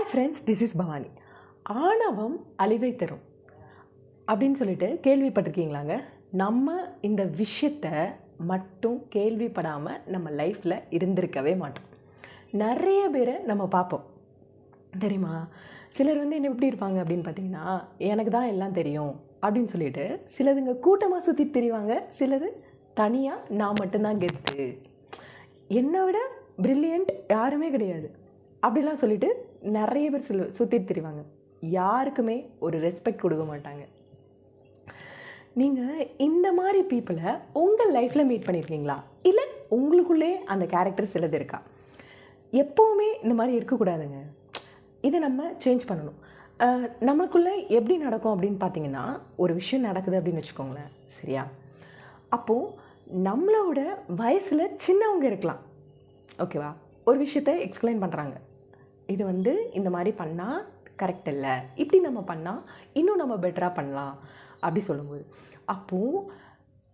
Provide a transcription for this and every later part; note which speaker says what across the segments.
Speaker 1: Hi friends, this is Bhavani. ஆணவம் அழிவை தரும் அப்படின்னு சொல்லிட்டு கேள்விப்பட்டிருக்கீங்களாங்க? நம்ம இந்த விஷயத்தை மட்டும் கேள்விப்படாமல் நம்ம லைஃப்பில் இருந்திருக்கவே மாட்டோம். நிறைய பேரை நம்ம பார்ப்போம் தெரியுமா. சிலர் வந்து என்ன எப்படி இருப்பாங்க அப்படின்னு பார்த்தீங்கன்னா, எனக்கு தான் எல்லாம் தெரியும் அப்படின்னு சொல்லிட்டு சிலதுங்க கூட்டமாக சுற்றிட்டு திரிவாங்க. சிலது தனியாக நான் மட்டும்தான் கெத்து, என்னை விட ப்ரில்லியண்ட் யாருமே கிடையாது அப்படிலாம் சொல்லிட்டு நிறைய பேர் சுற்றிட்டு திரிவாங்க. யாருக்குமே ஒரு ரெஸ்பெக்ட் கொடுக்க மாட்டாங்க. நீங்கள் இந்த மாதிரி பீப்புளை உங்கள் லைஃப்பில் மீட் பண்ணியிருக்கீங்களா? இல்லை உங்களுக்குள்ளே அந்த கேரக்டர் சிலது இருக்கா? எப்போவுமே இந்த மாதிரி இருக்கக்கூடாதுங்க. இதை நம்ம சேஞ்ச் பண்ணணும். நம்மளுக்குள்ளே எப்படி நடக்கும் அப்படின்னு பார்த்தீங்கன்னா, ஒரு விஷயம் நடக்குது அப்படின்னு வச்சுக்கோங்களேன், சரியா? அப்போது நம்மளோட வயசில் சின்னவங்க இருக்கலாம், ஓகேவா? ஒரு விஷயத்தை எக்ஸ்பிளைன் பண்ணுறாங்க. இது வந்து இந்த மாதிரி பண்ணால் கரெக்ட் இல்லை, இப்படி நம்ம பண்ணால் இன்னும் நம்ம பெட்டராக பண்ணலாம் அப்படி சொல்லும்போது, அப்போது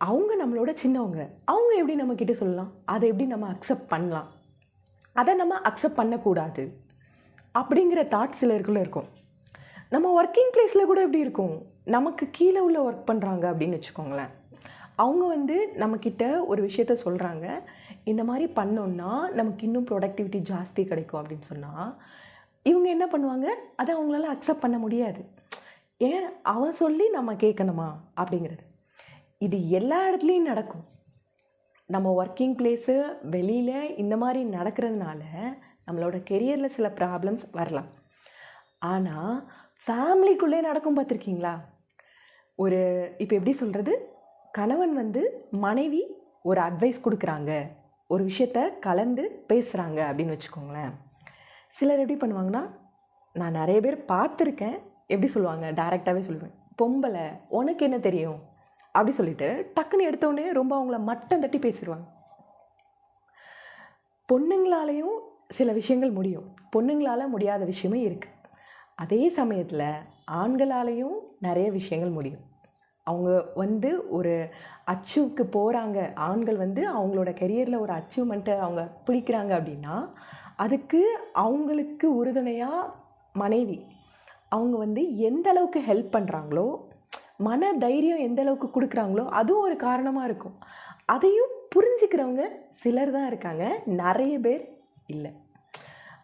Speaker 1: அவங்க நம்மளோட சின்னவங்க, அவங்க எப்படி நம்மக்கிட்ட சொல்லலாம்? அதை எப்படி நம்ம அக்செப்ட் பண்ணலாம்? அதை நம்ம அக்செப்ட் பண்ணக்கூடாது அப்படிங்கிற தாட் சிலருக்குள்ளே இருக்கும். நம்ம ஒர்க்கிங் பிளேஸில் கூட எப்படி இருக்கும்? நமக்கு கீழே உள்ள ஒர்க் பண்ணுறாங்க அப்படின்னு வச்சுக்கோங்களேன். அவங்க வந்து நம்மக்கிட்ட ஒரு விஷயத்த சொல்கிறாங்க, இந்த மாதிரி பண்ணோன்னா நமக்கு இன்னும் ப்ரொடக்டிவிட்டி ஜாஸ்தி கிடைக்கும் அப்படின்னு சொன்னால், இவங்க என்ன பண்ணுவாங்க? அதை அவங்களால அக்செப்ட் பண்ண முடியாது. ஏன் அவன் சொல்லி நம்ம கேட்கணுமா அப்படிங்கிறது. இது எல்லா இடத்துலையும் நடக்கும். நம்ம ஒர்க்கிங் பிளேஸு வெளியில் இந்த மாதிரி நடக்கிறதுனால நம்மளோட கெரியரில் சில ப்ராப்ளம்ஸ் வரலாம். ஆனால் ஃபேமிலிக்குள்ளே நடக்கும் பார்த்துருக்கீங்களா? ஒரு இப்போ எப்படி சொல்கிறது, கணவன் வந்து மனைவி ஒரு அட்வைஸ் கொடுக்குறாங்க, ஒரு விஷயத்த கலந்து பேசுகிறாங்க அப்படின்னு வச்சுக்கோங்களேன். சிலர் எப்படி பண்ணுவாங்கன்னா, நான் நிறைய பேர் பார்த்துருக்கேன், எப்படி சொல்லுவாங்க, டைரெக்டாகவே சொல்லுவேன், பொம்பளை உனக்கு என்ன தெரியும் அப்படி சொல்லிட்டு டக்குன்னு எடுத்தோடனே ரொம்ப அவங்கள மட்டம் தட்டி பேசிடுவாங்க. பொண்ணுங்களாலேயும் சில விஷயங்கள் முடியும், பொண்ணுங்களால் முடியாத விஷயமும் இருக்குது. அதே சமயத்தில் ஆண்களாலேயும் நிறைய விஷயங்கள் முடியும். அவங்க வந்து ஒரு அச்சீவ்க்கு போகிறாங்க, ஆண்கள் வந்து அவங்களோட கெரியரில் ஒரு அச்சீவ்மெண்ட்டை அவங்க பிடிக்கிறாங்க அப்படின்னா, அதுக்கு அவங்களுக்கு உறுதுணையாக மனைவி அவங்க வந்து எந்த அளவுக்கு ஹெல்ப் பண்ணுறாங்களோ, மன தைரியம் எந்த அளவுக்கு கொடுக்குறாங்களோ, அதுவும் ஒரு காரணமாக இருக்கும். அதையும் புரிஞ்சுக்கிறவங்க சிலர் தான் இருக்காங்க, நிறைய பேர் இல்லை.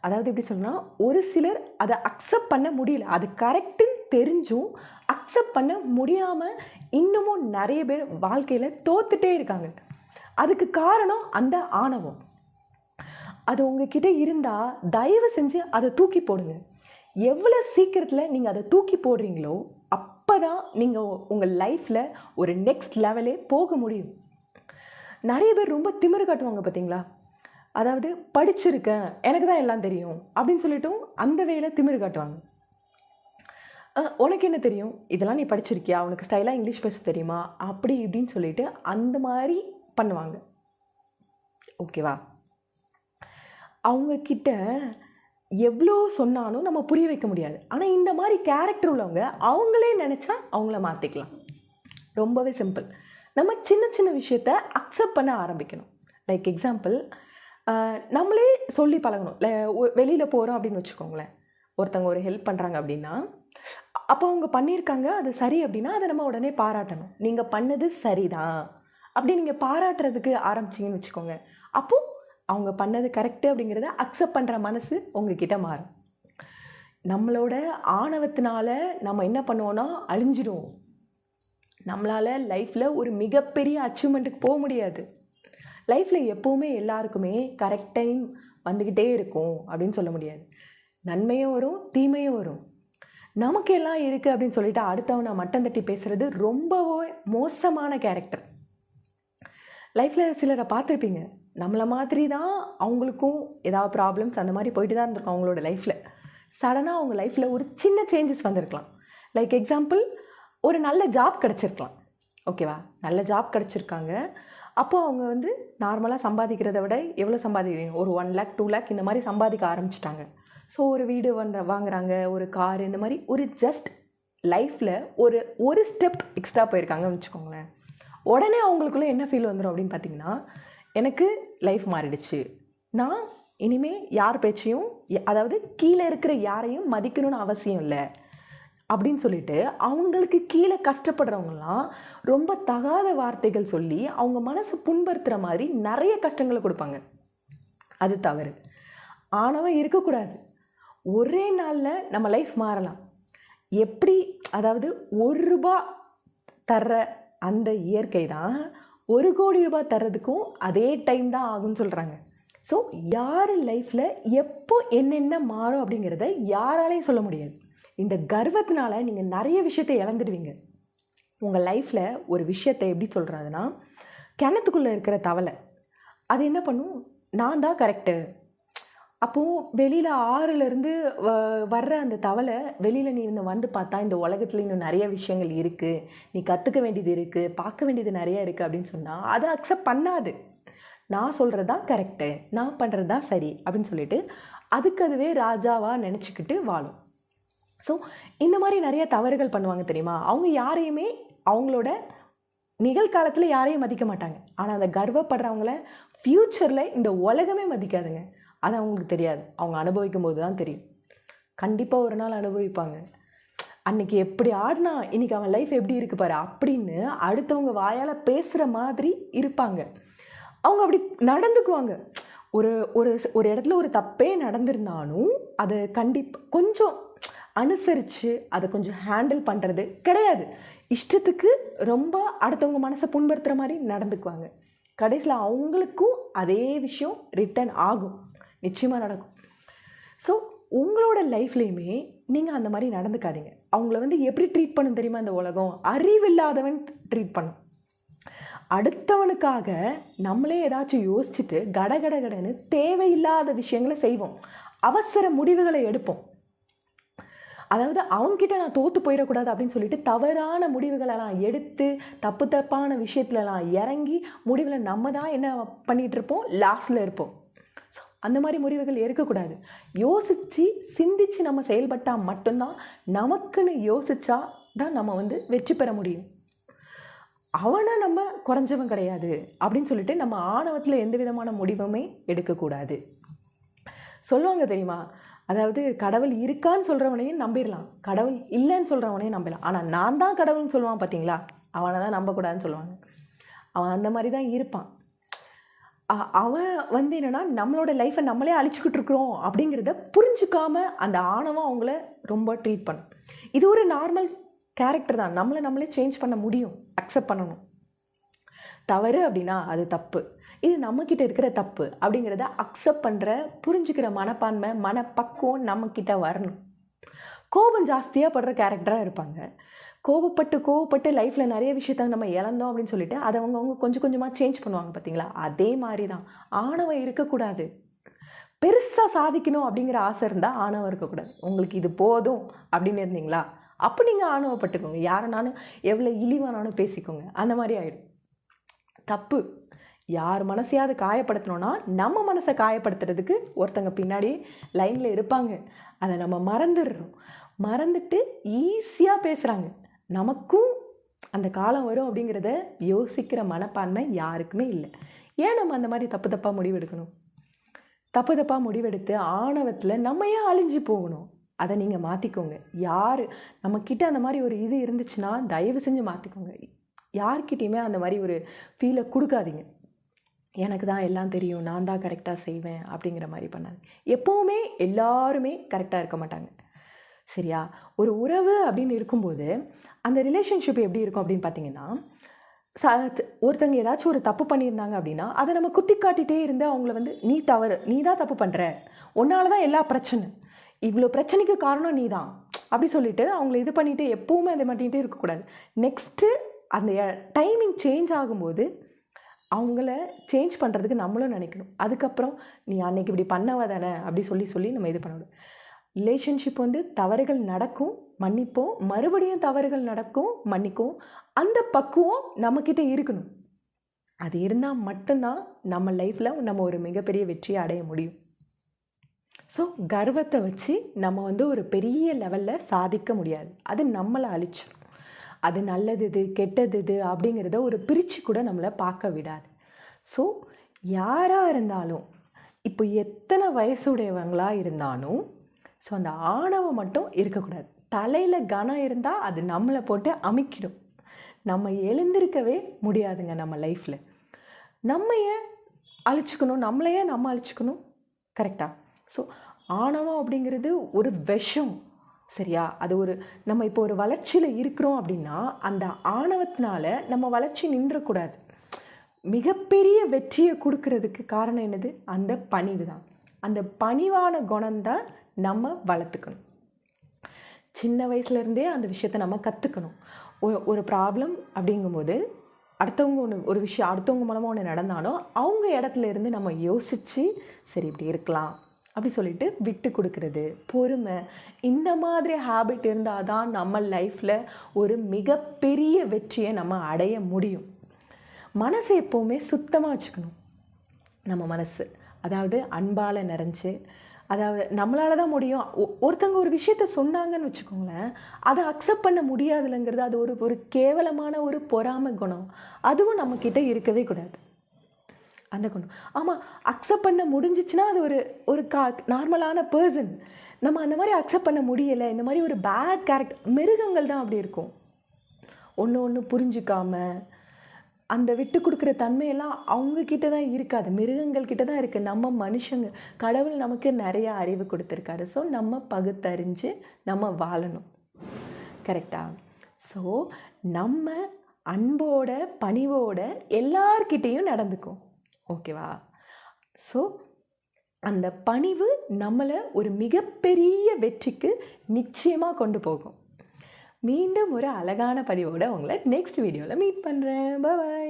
Speaker 1: அதாவது எப்படி சொன்னால், ஒரு சிலர் அதை அக்செப்ட் பண்ண முடியல, அது கரெக்டுன்னு தெரிஞ்சும் அக்செப்ட் பண்ண முடியாமல் இன்னமும் நிறைய பேர் வாழ்க்கையில் தோத்துட்டே இருக்காங்க. அதுக்கு காரணம் அந்த ஆணவம். அது உங்ககிட்ட இருந்தால் தயவு செஞ்சு அதை தூக்கி போடுங்க. எவ்வளோ சீக்கிரத்தில் நீங்கள் அதை தூக்கி போடுறீங்களோ அப்போ தான் நீங்கள் உங்கள் லைஃப்பில் ஒரு நெக்ஸ்ட் லெவலே போக முடியும். நிறைய பேர் ரொம்ப திமிரு காட்டுவாங்க பார்த்தீங்களா? அதாவது படிச்சிருக்கேன், எனக்கு தான் எல்லாம் தெரியும் அப்படின்னு சொல்லிட்டும் அந்த வேலை திமிரு காட்டுவாங்க. உனக்கு என்ன தெரியும், இதெல்லாம் நீ படிச்சிருக்கியா, உனக்கு ஸ்டைலாக இங்கிலீஷ் பேச தெரியுமா, அப்படி இப்படின்னு சொல்லிட்டு அந்த மாதிரி பண்ணுவாங்க, ஓகேவா? அவங்கக்கிட்ட எவ்வளோ சொன்னாலும் நம்ம புரிய வைக்க முடியாது. ஆனால் இந்த மாதிரி கேரக்டர் உள்ளவங்க அவங்களே நினச்சா அவங்கள மாற்றிக்கலாம். ரொம்பவே சிம்பிள். நம்ம சின்ன சின்ன விஷயத்த அக்செப்ட் பண்ண ஆரம்பிக்கணும். லைக் எக்ஸாம்பிள், நம்மளே சொல்லி பழகணும். வெளியில் போகிறோம் அப்படின்னு வச்சுக்கோங்களேன், ஒருத்தவங்க ஒரு ஹெல்ப் பண்ணுறாங்க அப்படின்னா, அப்போ அவங்க பண்ணியிருக்காங்க, அது சரி அப்படின்னா அதை நம்ம உடனே பாராட்டணும். நீங்கள் பண்ணது சரிதான் அப்படி நீங்கள் பாராட்டுறதுக்கு ஆரம்பிச்சிங்கன்னு வச்சுக்கோங்க, அப்போது அவங்க பண்ணது கரெக்டு அப்படிங்கிறத அக்செப்ட் பண்ணுற மனசு உங்ககிட்ட மாறும். நம்மளோட ஆணவத்தினால நம்ம என்ன பண்ணுவோன்னா அழிஞ்சிடுவோம். நம்மளால் லைஃப்பில் ஒரு மிகப்பெரிய அச்சீவ்மெண்ட்டுக்கு போக முடியாது. லைஃப்பில் எப்போவுமே எல்லாருக்குமே கரெக்ட் டைம் வந்துக்கிட்டே இருக்கும் அப்படின்னு சொல்ல முடியாது. நன்மையும் வரும், தீமையும் வரும். நமக்கு எல்லாம் இருக்குது அப்படின்னு சொல்லிட்டு அடுத்தவனை மட்டம் தட்டி பேசுகிறது ரொம்பவே மோசமான கேரக்டர். லைஃப்பில் சிலரை பார்த்துருப்பீங்க, நம்மளை மாதிரி தான் அவங்களுக்கும் ஏதாவது ப்ராப்ளம்ஸ் அந்த மாதிரி போயிட்டு தான் இருந்திருக்கும் அவங்களோட லைஃப்பில். சடனாக அவங்க லைஃப்பில் ஒரு சின்ன சேஞ்சஸ் வந்திருக்கலாம். லைக் எக்ஸாம்பிள், ஒரு நல்ல ஜாப் கிடச்சிருக்கலாம், ஓகேவா? நல்ல ஜாப் கிடச்சிருக்காங்க. அப்போது அவங்க வந்து நார்மலாக சம்பாதிக்கிறத விட எவ்வளோ சம்பாதிக்கிறீங்க, ஒரு 1 lakh 2 lakh இந்த மாதிரி சம்பாதிக்க ஆரம்பிச்சிட்டாங்க. ஸோ ஒரு வீடு வாங்குறாங்க, ஒரு கார், இந்த மாதிரி ஒரு ஜஸ்ட் லைஃப்பில் ஒரு ஸ்டெப் எக்ஸ்ட்ரா போயிருக்காங்கன்னு வச்சுக்கோங்களேன். உடனே அவங்களுக்குள்ளே என்ன ஃபீல் வந்துடும் அப்படின்னு பார்த்தீங்கன்னா, எனக்கு லைஃப் மாறிடுச்சு, நான் இனிமேல் யார் பேச்சையும் அதாவது கீழே இருக்கிற யாரையும் மதிக்கணும்னு அவசியம் இல்லை அப்படின்னு சொல்லிட்டு அவங்களுக்கு கீழே கஷ்டப்படுறவங்கலாம் ரொம்ப தகாத வார்த்தைகள் சொல்லி அவங்க மனசை புண்படுத்துகிற மாதிரி நிறைய கஷ்டங்களை கொடுப்பாங்க. அது தவறு. ஆணவம் இருக்கக்கூடாது. ஒரே நாளில் நம்ம லைஃப் மாறலாம். எப்படி அதாவது ₹1 தர்ற அந்த இயற்கை தான் ₹1,00,00,000 தர்றதுக்கும் அதே டைம் தான் ஆகும்னு சொல்கிறாங்க. ஸோ யார் லைஃப்பில் எப்போ என்னென்ன மாறும் அப்படிங்கிறத யாராலையும் சொல்ல முடியாது. இந்த கர்வத்தினால நீங்கள் நிறைய விஷயத்தை இழந்துடுவீங்க. உங்கள் லைஃப்பில் ஒரு விஷயத்தை எப்படி சொல்கிறதுனா, கிணத்துக்குள்ளே இருக்கிற தவளை அது என்ன பண்ணும், நான் தான் கரெக்டு. அப்போது வெளியில் ஆறுலேருந்து வர்ற அந்த தவளை வெளியில் நீ வந்து பார்த்தா இந்த உலகத்தில் இன்னும் நிறைய விஷயங்கள் இருக்குது, நீ கற்றுக்க வேண்டியது இருக்குது, பார்க்க வேண்டியது நிறைய இருக்குது அப்படின்னு சொன்னால் அதை அக்செப்ட் பண்ணாது. நான் சொல்கிறது தான் கரெக்டு, நான் பண்ணுறது தான் சரி அப்படின்னு சொல்லிட்டு அதுக்கு அதுவே ராஜாவாக நினச்சிக்கிட்டு வாழும். ஸோ இந்த மாதிரி நிறைய தவறுகள் பண்ணுவாங்க தெரியுமா. அவங்க யாரையுமே அவங்களோட நிகழ்காலத்தில் யாரையும் மதிக்க மாட்டாங்க. ஆனால் அந்த கர்வப்படுறவங்கள ஃப்யூச்சரில் இந்த உலகமே மதிக்காதுங்க. அது அவங்களுக்கு தெரியாது. அவங்க அனுபவிக்கும் போது தான் தெரியும். கண்டிப்பாக ஒரு நாள் அனுபவிப்பாங்க. அன்றைக்கி எப்படி ஆடினா இன்றைக்கி அவன் லைஃப் எப்படி இருக்கு பாரு அப்படின்னு அடுத்தவங்க வாயால் பேசுகிற மாதிரி இருப்பாங்க. அவங்க அப்படி நடந்துக்குவாங்க. ஒரு ஒரு ஒரு இடத்துல ஒரு தப்பே நடந்திருந்தாலும் அதை கண்டிப்பாக கொஞ்சம் அனுசரித்து அதை கொஞ்சம் ஹேண்டில் பண்ணுறது கிடையாது. இஷ்டத்துக்கு ரொம்ப அடுத்தவங்க மனசை புண்படுத்துகிற மாதிரி நடந்துக்குவாங்க. கடைசியில் அவங்களுக்கும் அதே விஷயம் ரிட்டர்ன் ஆகும், நிச்சயமாக நடக்கும். ஸோ உங்களோட லைஃப்லேயுமே நீங்கள் அந்த மாதிரி நடந்துக்காதீங்க. அவங்கள எப்படி ட்ரீட் பண்ணும் தெரியுமா இந்த உலகம், அறிவில்லாதவன் ட்ரீட் பண்ணும். அடுத்தவனுக்காக நம்மளே ஏதாச்சும் யோசிச்சுட்டு கடகடன்னு தேவையில்லாத விஷயங்களை செய்வோம், அவசர முடிவுகளை எடுப்போம். அதாவது அவங்ககிட்ட நான் தோற்று போயிடக்கூடாது அப்படின்னு சொல்லிட்டு தவறான முடிவுகளெல்லாம் எடுத்து தப்பான விஷயத்துலலாம் இறங்கி முடிவில் நம்ம தான் என்ன பண்ணிகிட்டு இருப்போம், லாஸ்டில் இருப்போம். ஸோ அந்த மாதிரி முடிவுகள் எடுக்கக்கூடாது. யோசித்து சிந்தித்து நம்ம செயல்பட்டால் மட்டும்தான், நமக்குன்னு யோசித்தா தான் நம்ம வெற்றி பெற முடியும். அவனை நம்ம குறைஞ்சவன் கிடையாது அப்படின்னு சொல்லிட்டு நம்ம ஆணவத்தில் எந்த விதமான முடிவுமே எடுக்கக்கூடாது. சொல்லுவாங்க தெரியுமா, அதாவது கடவுள் இருக்கான்னு சொல்கிறவனையும் நம்பிடலாம், கடவுள் இல்லைன்னு சொல்கிறவனையும் நம்பலாம். ஆனால் நான் தான் கடவுள்னு சொல்லுவான் பார்த்தீங்களா, அவனை தான் நம்பக்கூடாதுன்னு சொல்லுவாங்க. அவன் அந்த மாதிரி தான் இருப்பான். அவன் என்னென்னா நம்மளோட லைஃப்பை நம்மளே அழிச்சிக்கிட்டு இருக்கிறோம் அப்படிங்கிறத புரிஞ்சுக்காம அந்த ஆணவம் அவங்கள ரொம்ப ட்ரீட் பண்ணும். இது ஒரு நார்மல் கேரக்டர் தான். நம்மளே சேஞ்ச் பண்ண முடியும், அக்செப்ட் பண்ணணும். தவறு அப்படின்னா அது தப்பு, இது நம்மக்கிட்ட இருக்கிற தப்பு அப்படிங்கிறத அக்செப்ட் பண்ணுற புரிஞ்சுக்கிற மனப்பான்மை மனப்பக்குவம் நம்மக்கிட்ட வரணும். கோபம் ஜாஸ்தியாக படுற கேரக்டராக இருப்பாங்க. கோபப்பட்டு லைஃப்பில் நிறைய விஷயத்த நம்ம இழந்தோம் அப்படின்னு சொல்லிட்டு அதை அவங்க கொஞ்சம் கொஞ்சமாக சேஞ்ச் பண்ணுவாங்க பார்த்தீங்களா. அதே மாதிரி தான் ஆணவம் இருக்கக்கூடாது. பெருசாக சாதிக்கணும் அப்படிங்கிற ஆசை இருந்தால் ஆணவம் இருக்கக்கூடாது. உங்களுக்கு இது போதும் அப்படின்னு இருந்தீங்களா, அப்போ நீங்கள் ஆணவப்பட்டுக்கோங்க. யாருனாலும் எவ்வளோ இழிவானாலும் பேசிக்கோங்க, அந்த மாதிரி ஆகிடும். தப்பு. யார் மனசையாவது காயப்படுத்தணும்னா நம்ம மனசை காயப்படுத்துறதுக்கு ஒருத்தங்க பின்னாடி லைனில் இருப்பாங்க. அதை நம்ம மறந்துடுறோம். மறந்துட்டு ஈஸியாக பேசுகிறாங்க. நமக்கும் அந்த காலம் வரும் அப்படிங்கிறத யோசிக்கிற மனப்பான்மை யாருக்குமே இல்லை. ஏன் நம்ம அந்த மாதிரி தப்பாக முடிவெடுக்கணும்? தப்பாக முடிவெடுத்து ஆணவத்தில் நம்ம ஏன் அழிஞ்சு போகணும்? அதை நீங்கள் மாற்றிக்கோங்க. யார் நம்மக்கிட்ட அந்த மாதிரி ஒரு இது இருந்துச்சுன்னா தயவு செஞ்சு மாற்றிக்கோங்க. யார்கிட்டையுமே அந்த மாதிரி ஒரு ஃபீலை கொடுக்காதீங்க. எனக்கு தான் எல்லாம் தெரியும், நான் தான் கரெக்டாக செய்வேன் அப்படிங்கிற மாதிரி பண்ணாது. எப்போவுமே எல்லாருமே கரெக்டாக இருக்க மாட்டாங்க, சரியா? ஒரு உறவு அப்படின்னு இருக்கும்போது அந்த ரிலேஷன்ஷிப் எப்படி இருக்கும் அப்படின்னு பார்த்தீங்கன்னா, ஒருத்தங்க ஏதாச்சும் ஒரு தப்பு பண்ணியிருந்தாங்க அப்படின்னா அதை நம்ம குத்தி காட்டிகிட்டே இருந்து அவங்கள நீ தவறு, நீ தான் தப்பு பண்ணுற, உன்னால தான் எல்லா பிரச்சனை, இவ்வளோ பிரச்சனைக்கு காரணம் நீ தான் அப்படி சொல்லிட்டு அவங்கள இது பண்ணிவிட்டு எப்போவுமே அதை பண்ணிகிட்டே இருக்கக்கூடாது. நெக்ஸ்ட்டு அந்த டைமிங் சேஞ்ச் ஆகும்போது அவங்கள சேஞ்ச் பண்ணுறதுக்கு நம்மளும் நினைக்கணும். அதுக்கப்புறம் நீ அன்னைக்கு இப்படி பண்ணவ தானே அப்படி சொல்லி நம்ம இது பண்ணணும். ரிலேஷன்ஷிப் தவறுகள் நடக்கும், மன்னிப்போம், மறுபடியும் தவறுகள் நடக்கும், மன்னிக்கும். அந்த பக்குவம் நம்மக்கிட்ட இருக்கணும். அது இருந்தால் மட்டும்தான் நம்ம லைஃப்பில் நம்ம ஒரு மிகப்பெரிய வெற்றியை அடைய முடியும். ஸோ கர்வத்தை வச்சு நம்ம ஒரு பெரிய லெவலில் சாதிக்க முடியாது. அது நம்மளை அழிச்சிடும். அது நல்லது இது கெட்டது இது அப்படிங்கிறத ஒரு பிரித்து கூட நம்மளை பார்க்க விடாது. ஸோ யாராக இருந்தாலும் இப்போ எத்தனை வயசுடையவங்களா இருந்தாலும் ஸோ அந்த ஆணவம் மட்டும் இருக்கக்கூடாது. தலையில் கனம் இருந்தால் அது நம்மளை போட்டு அமைக்கிடும். நம்ம எழுந்திருக்கவே முடியாதுங்க நம்ம லைஃப்பில். நம்ம ஏன் அழிச்சுக்கணும்? நம்மளையே நம்ம அழிச்சுக்கணும். கரெக்டாக? ஸோ ஆணவம் அப்படிங்கிறது ஒரு விஷம். சரியா? அது ஒரு நம்ம இப்போ ஒரு வளர்ச்சியில் இருக்கிறோம் அப்படின்னா அந்த ஆணவத்தினால நம்ம வளர்ச்சி நின்றக்கூடாது. மிகப்பெரிய வெற்றியை கொடுக்கறதுக்கு காரணம் என்னது? அந்த பணிவு தான். அந்த பணிவான குணம்தான் நம்ம வளர்த்துக்கணும். சின்ன வயசுலேருந்தே அந்த விஷயத்தை நம்ம கற்றுக்கணும். ஒரு ப்ராப்ளம் அப்படிங்கும்போது அடுத்தவங்க ஒரு விஷயம் அடுத்தவங்க மூலமாக ஒன்று நடந்தாலும் அவங்க இடத்துல இருந்து நம்ம யோசித்து சரி இப்படி இருக்கலாம் அப்படி சொல்லிட்டு விட்டு கொடுக்கறது, பொறுமை, இந்த மாதிரி ஹேபிட் இருந்தால் தான் நம்ம லைஃப்பில் ஒரு மிகப்பெரிய வெற்றியை நம்ம அடைய முடியும். மனசை எப்போவுமே சுத்தமாக வச்சுக்கணும். நம்ம மனசு அதாவது அன்பால் நிறைஞ்சு, அதாவது நம்மளால தான் முடியும். ஒருத்தங்க ஒரு விஷயத்த சொன்னாங்கன்னு வச்சுக்கோங்களேன், அதை அக்செப்ட் பண்ண முடியாதுலங்கிறது அது ஒரு கேவலமான ஒரு பொறாமை குணம். அதுவும் நம்மக்கிட்ட இருக்கவே கூடாது அந்த குணம். ஆமாம், அக்செப்ட் பண்ண முடிஞ்சிச்சுன்னா அது ஒரு நார்மலான பர்சன். நம்ம அந்த மாதிரி அக்செப்ட் பண்ண முடியலை, இந்த மாதிரி ஒரு பேட் கேரக்டர். மிருகங்கள் தான் அப்படி இருக்கும். ஒன்று புரிஞ்சுக்காம அந்த விட்டு கொடுக்குற தன்மையெல்லாம் அவங்கக்கிட்ட தான் இருக்காது, மிருகங்கள் கிட்ட தான் இருக்குது. நம்ம மனுஷங்க, கடவுள் நமக்கு நிறைய அறிவு கொடுத்துருக்காரு. ஸோ நம்ம பகுத்தறிஞ்சு நம்ம வாழணும். கரெக்டா? ஸோ நம்ம அன்போட பணிவோட எல்லார்கிட்டேயும் நடந்துக்கும். ஓகேவா? ஸோ அந்த பணிவு நம்மளை ஒரு மிகப்பெரிய வெற்றிக்கு நிச்சயமாக கொண்டு போகும். மீண்டும் ஒரு அழகான பதிவோடு உங்களை நெக்ஸ்ட் வீடியோவில் மீட் பண்ணுறேன். பாய்.